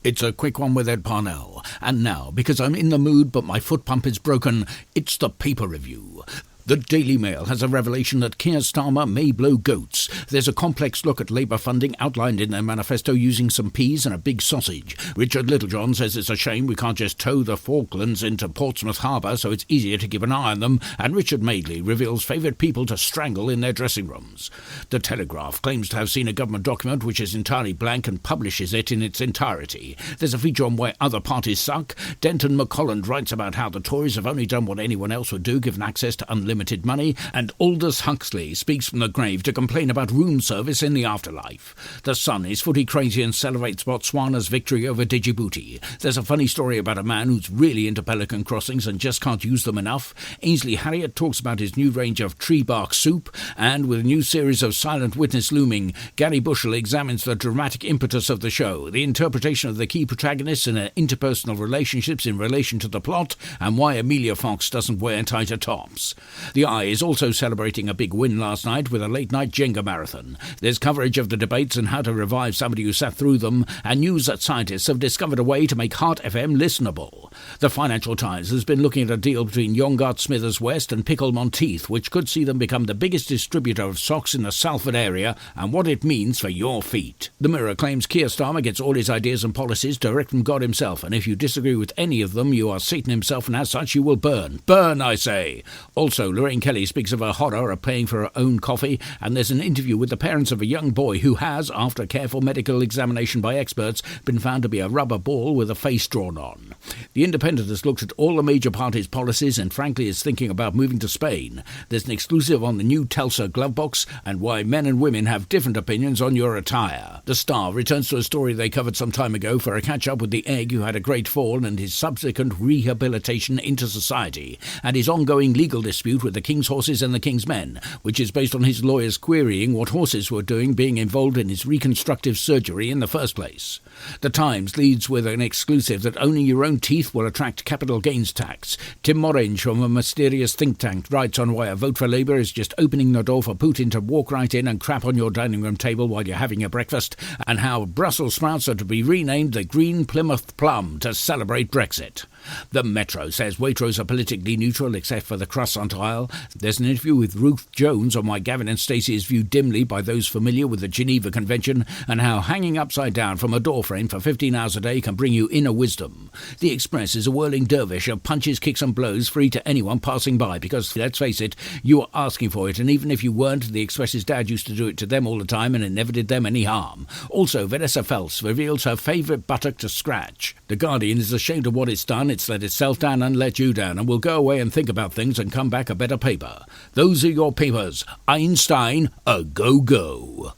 It's a quick one with Ed Parnell. And now, because I'm in the mood but my foot pump is broken, it's the paper review. The Daily Mail has a revelation that Keir Starmer may blow goats. There's a complex look at Labour funding outlined in their manifesto using some peas and a big sausage. Richard Littlejohn says it's a shame we can't just tow the Falklands into Portsmouth Harbour so it's easier to keep an eye on them, and Richard Madeley reveals favourite people to strangle in their dressing rooms. The Telegraph claims to have seen a government document which is entirely blank and publishes it in its entirety. There's a feature on why other parties suck. Denton McColland writes about how the Tories have only done what anyone else would do given access to unlimited money, and Aldous Huxley speaks from the grave to complain about room service in the afterlife. The Sun is footy crazy and celebrates Botswana's victory over Djibouti. There's a funny story about a man who's really into pelican crossings and just can't use them enough. Ainsley Harriott talks about his new range of tree bark soup, and with a new series of Silent Witness looming, Gary Bushell examines the dramatic impetus of the show, the interpretation of the key protagonists and their interpersonal relationships in relation to the plot, and why Amelia Fox doesn't wear tighter tops. The Eye is also celebrating a big win last night with a late-night Jenga marathon. There's coverage of the debates and how to revive somebody who sat through them, and news that scientists have discovered a way to make Heart FM listenable. The Financial Times has been looking at a deal between Yongard Smithers West and Pickle Monteith, which could see them become the biggest distributor of socks in the Salford area, and what it means for your feet. The Mirror claims Keir Starmer gets all his ideas and policies direct from God himself, and if you disagree with any of them, you are Satan himself, and as such you will burn. Burn, I say! Also, Lorraine Kelly speaks of her horror of paying for her own coffee, and there's an interview with the parents of a young boy who has, after careful medical examination by experts, been found to be a rubber ball with a face drawn on. The Independent has looked at all the major parties' policies and frankly is thinking about moving to Spain. There's an exclusive on the new Telsa glove box and why men and women have different opinions on your attire. The Star returns to a story they covered some time ago for a catch-up with the egg who had a great fall and his subsequent rehabilitation into society, and his ongoing legal dispute with the King's Horses and the King's Men, which is based on his lawyers querying what horses were doing being involved in his reconstructive surgery in the first place. The Times leads with an exclusive that owning your own teeth will attract capital gains tax. Tim Morange from a mysterious think tank writes on why a vote for Labour is just opening the door for Putin to walk right in and crap on your dining room table while you're having your breakfast, and how Brussels sprouts are to be renamed the Green Plymouth Plum to celebrate Brexit. The Metro says Waitrose are politically neutral except for the croissant aisle. There's an interview with Ruth Jones on why Gavin and Stacey is viewed dimly by those familiar with the Geneva Convention, and how hanging upside down from a doorframe for 15 hours a day can bring you inner wisdom. The Express is a whirling dervish of punches, kicks and blows free to anyone passing by because, let's face it, you are asking for it, and even if you weren't, the Express's dad used to do it to them all the time and it never did them any harm. Also, Vanessa Feltz reveals her favourite buttock to scratch. The Guardian is ashamed of what it's done. It's let itself down and let you down, and will go away and think about things and come back a better paper. Those are your papers. Einstein, a go-go.